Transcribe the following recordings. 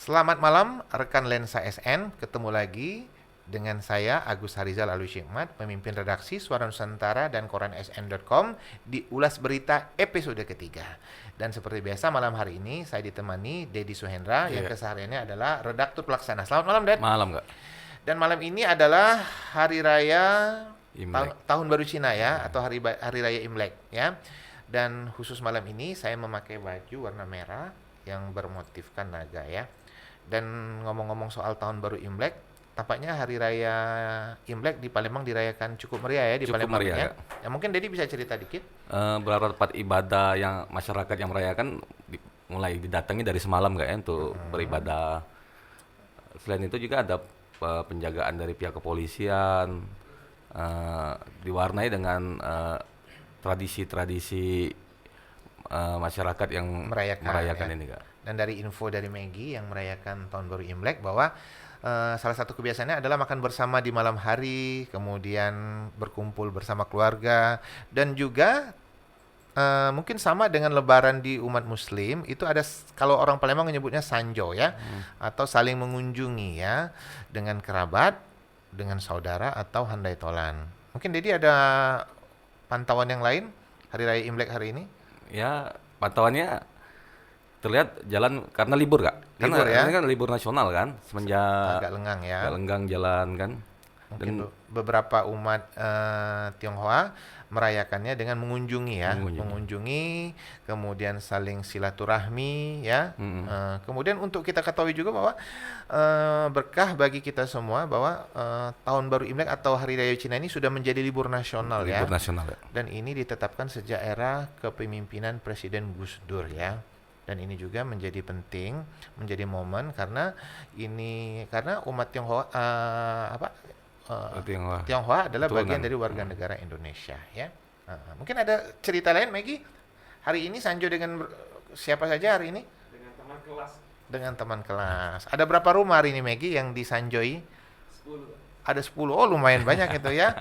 Selamat malam rekan Lensa SN, ketemu lagi dengan saya Agus Harizal Alusyikmat, pemimpin redaksi Suara Nusantara dan koran sn.com di Ulas Berita episode ketiga. Dan seperti biasa malam hari ini saya ditemani Dedi Suhendra yang kesehariannya adalah redaktur pelaksana. Selamat malam, Ded. Malam, Kak. Dan malam ini adalah hari raya tahun baru Cina ya, atau hari raya Imlek ya. Dan khusus malam ini saya memakai baju warna merah yang bermotifkan naga ya. Dan ngomong-ngomong soal tahun baru Imlek, tampaknya hari raya Imlek di Palembang dirayakan cukup meriah ya di Cukup Palembang meriah, ya. Ya mungkin Dedi bisa cerita dikit. Beberapa tempat ibadah yang masyarakat yang merayakan mulai didatangi dari semalam Kak ya untuk beribadah. Selain itu juga ada penjagaan dari pihak kepolisian, diwarnai dengan tradisi-tradisi masyarakat yang merayakan ya. ini Kak. Dan dari info dari Maggie yang merayakan tahun baru Imlek bahwa salah satu kebiasaannya adalah makan bersama di malam hari, kemudian berkumpul bersama keluarga, dan juga mungkin sama dengan Lebaran di umat Muslim itu ada, kalau orang Palembang menyebutnya sanjo ya, atau saling mengunjungi ya dengan kerabat, dengan saudara atau handai tolan. Mungkin Dedi ada pantauan yang lain hari raya Imlek hari ini? Ya pantauannya terlihat jalan karena libur Kak. Libur karena ya? ini kan libur nasional kan, semenjak Agak lengang ya. agak lenggang jalan kan. Mungkin beberapa umat Tionghoa merayakannya dengan mengunjungi ya, mengunjungi, kemudian saling silaturahmi ya. Kemudian untuk kita ketahui juga bahwa berkah bagi kita semua bahwa tahun baru Imlek atau hari raya Cina ini sudah menjadi libur nasional ya. Libur nasional ya. Dan ini ditetapkan sejak era kepemimpinan Presiden Gus Dur ya. Dan ini juga menjadi penting, menjadi momen karena umat Tionghoa Tionghoa adalah bagian dari warga negara Indonesia ya. Mungkin ada cerita lain Maggie? Hari ini Sanjo dengan siapa saja hari ini? Dengan teman kelas. Dengan teman kelas. Ada berapa rumah hari ini Maggie yang disanjoi? 10. Ada 10. Oh, lumayan banyak itu ya.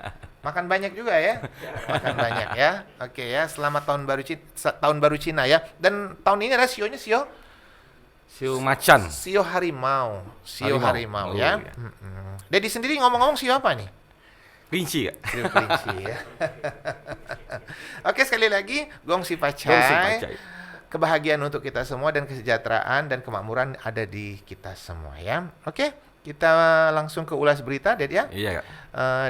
Makan banyak juga ya. Makan banyak ya. Oke ya, selamat tahun baru Cina ya. Dan tahun ini ada sionya sio Macan. Sio harimau. Sio harimau ya. Iya. Dedi sendiri ngomong-ngomong sio apa nih? Kelinci Kak. Sio kelinci ya. Oke, sekali lagi gongsi pacai. Gongsi pacai. Kebahagiaan untuk kita semua dan kesejahteraan dan kemakmuran ada di kita semua ya. Oke, kita langsung ke ulas berita, Ded ya. Iya Kak.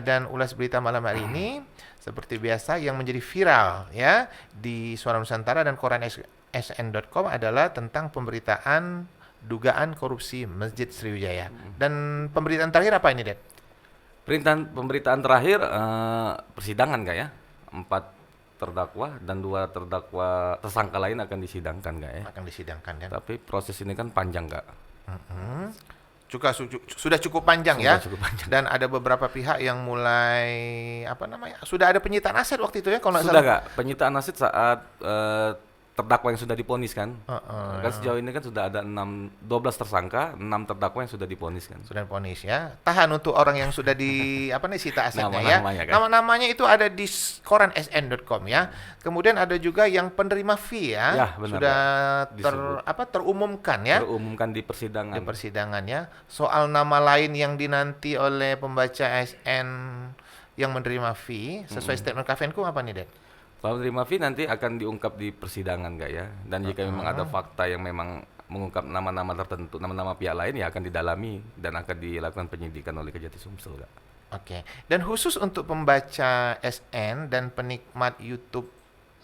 Dan ulas berita malam hari ini seperti biasa yang menjadi viral ya di Suara Nusantara dan koran sn.com adalah tentang pemberitaan dugaan korupsi Masjid Sriwijaya. Dan pemberitaan terakhir apa ini, Ded? Pemberitaan terakhir persidangan Kak ya. 4 terdakwa dan 2 terdakwa tersangka lain akan disidangkan Kak ya. Akan disidangkan ya. Tapi proses ini kan panjang Kak. Sudah cukup panjang ya. Cukup panjang. Dan ada beberapa pihak yang mulai sudah ada penyitaan aset waktu itu ya kalau nggak Sudah salah. Kak, penyitaan aset saat terdakwa yang sudah diponis kan. Kan sejauh ini kan sudah ada 12 tersangka, 6 terdakwa yang sudah diponis kan. Sudah diponis ya. Tahan untuk orang yang sudah sita asetnya ya. Nama-namanya kan. Nama-namanya itu ada di koran sn.com ya. Kemudian ada juga yang penerima fee ya. Ya, benar, sudah terumumkan ya. Terumumkan di persidangan. Di persidangan ya. Soal nama lain yang dinanti oleh pembaca SN yang menerima fee sesuai statement Kafenku apa nih, Ded? Kalau menerima fee nanti akan diungkap di persidangan Kak ya. Dan jika memang ada fakta yang memang mengungkap nama-nama tertentu, nama-nama pihak lain ya akan didalami dan akan dilakukan penyidikan oleh Kejati Sumsel Kak. Oke. Dan khusus untuk pembaca SN dan penikmat YouTube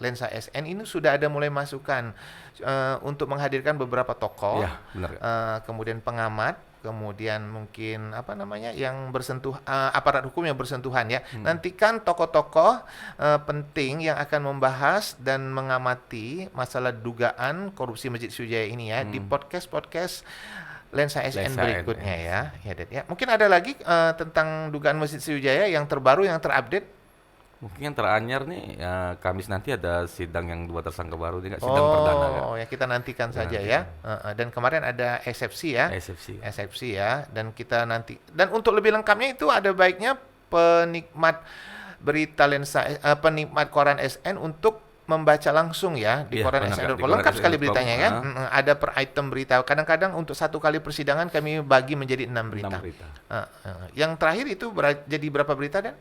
Lensa SN ini sudah ada mulai masukan untuk menghadirkan beberapa tokoh, Iya, benar Kak. kemudian pengamat, kemudian mungkin yang bersentuh aparat hukum yang bersentuhan ya. Nantikan tokoh-tokoh penting yang akan membahas dan mengamati masalah dugaan korupsi Masjid Sriwijaya ini ya di podcast Lensa SN berikutnya ya. Ya, Ded, ya. Mungkin ada lagi tentang dugaan Masjid Sriwijaya yang terbaru yang terupdate. Mungkin yang teranyar nih ya, Kamis nanti ada sidang yang 2 tersangka baru nih Kak, sidang perdana Kak. Oh, ya kita nantikan saja ya. Dan kemarin ada eksepsi ya. SFC. Ya, dan kita nanti. Dan untuk lebih lengkapnya itu ada baiknya penikmat berita Lensa penikmat koran SN untuk membaca langsung ya di Iya, koran benar, Kak. SN.com. Di koran Lengkap sekali SN.com, beritanya kan. ah. Ada per item berita. Kadang-kadang untuk satu kali persidangan kami bagi menjadi 6 berita. 6 berita. Yang terakhir itu jadi berapa berita dan?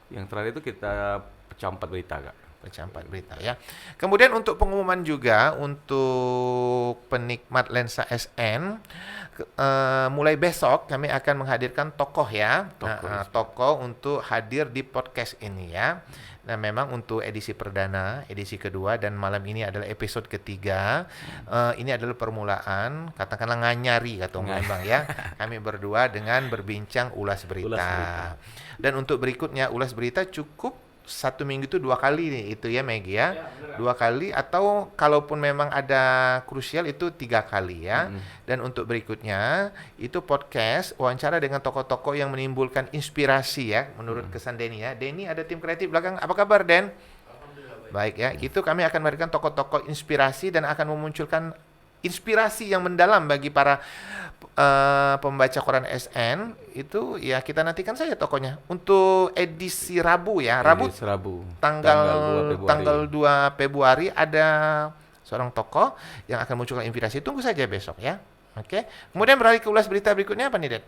Yang terakhir itu kita pecah 4 berita, Kak. Pecah 4 berita ya. Kemudian untuk pengumuman juga untuk penikmat lensa SN, mulai besok kami akan menghadirkan tokoh ya, tokoh untuk hadir di podcast ini ya. Nah, memang untuk edisi perdana, edisi kedua, dan malam ini adalah episode ketiga. Ini adalah permulaan, katakanlah nganyari kata orang Bang ya. Kami berdua dengan berbincang ulas berita. Dan untuk berikutnya ulas berita cukup 1 minggu itu 2 kali nih itu ya Maggie ya. 2 kali, atau kalaupun memang ada krusial itu 3 kali ya. Dan untuk berikutnya itu podcast wawancara dengan tokoh-tokoh yang menimbulkan inspirasi ya menurut kesan Denny ya. Denny ada tim kreatif belakang, apa kabar Den? Alhamdulillah baik. Baik ya, itu kami akan memberikan tokoh-tokoh inspirasi dan akan memunculkan inspirasi yang mendalam bagi para pembaca koran SN. Itu ya kita nantikan saja tokonya. Untuk edisi Rabu ya, Rabu tanggal 2 Februari ada seorang tokoh yang akan munculkan inspirasi. Tunggu saja besok ya. Oke. Kemudian beralih ke ulas berita berikutnya apa nih, Den?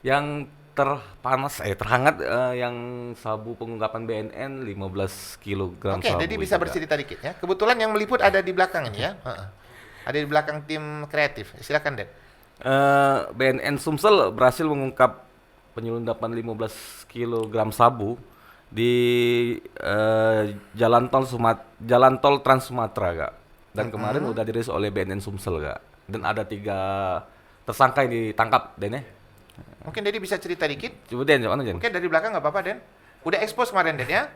Yang terhangat yang sabu pengungkapan BNN 15 kg Oke, sabu. jadi bisa itu, Kak. bercerita dikit ya. Kebetulan yang meliput ada di belakang ini ya. Ada di belakang tim kreatif. Silakan, Den. BNN Sumsel berhasil mengungkap penyelundupan 15 kg sabu di jalan tol Trans Sumatera, Kak. Dan kemarin udah dirilis oleh BNN Sumsel, Kak. Dan ada 3 tersangka yang ditangkap, Den ya. Mungkin Dedi bisa cerita dikit. Coba Den, mana Den? Mungkin dari belakang nggak apa-apa, Den. Udah expose kemarin, Den ya.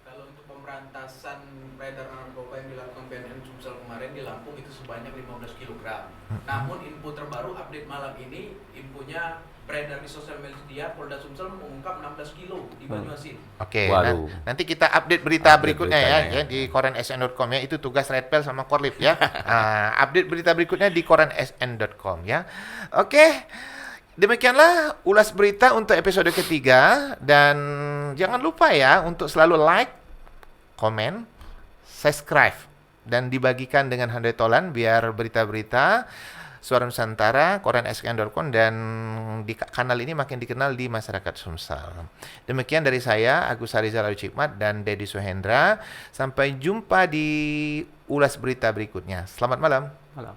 Kalau untuk pemberantasan peredaran narkoba yang dilakukan BNN Sumsel kemarin di Lampung itu sebanyak 15 kg. Namun info terbaru update malam ini, infonya beredar di sosial media Polda Sumsel mengungkap 16 kilo di Banyuasin. Oke, Waduh. nanti kita update berita Update berikutnya beritanya, ya di koran.sn.com ya. Itu tugas Redpel sama Korlip ya. Update berita berikutnya di koran.sn.com ya. Oke. Demikianlah ulas berita untuk episode ketiga, dan jangan lupa ya untuk selalu like, komen, subscribe, dan dibagikan dengan handai tolan biar berita-berita Suara Nusantara, koran.sn.com dan di kanal ini makin dikenal di masyarakat Sumsel. Demikian dari saya, Agus Harizal Cikmat dan Dedi Suhendra. Sampai jumpa di ulas berita berikutnya. Selamat malam. Malam.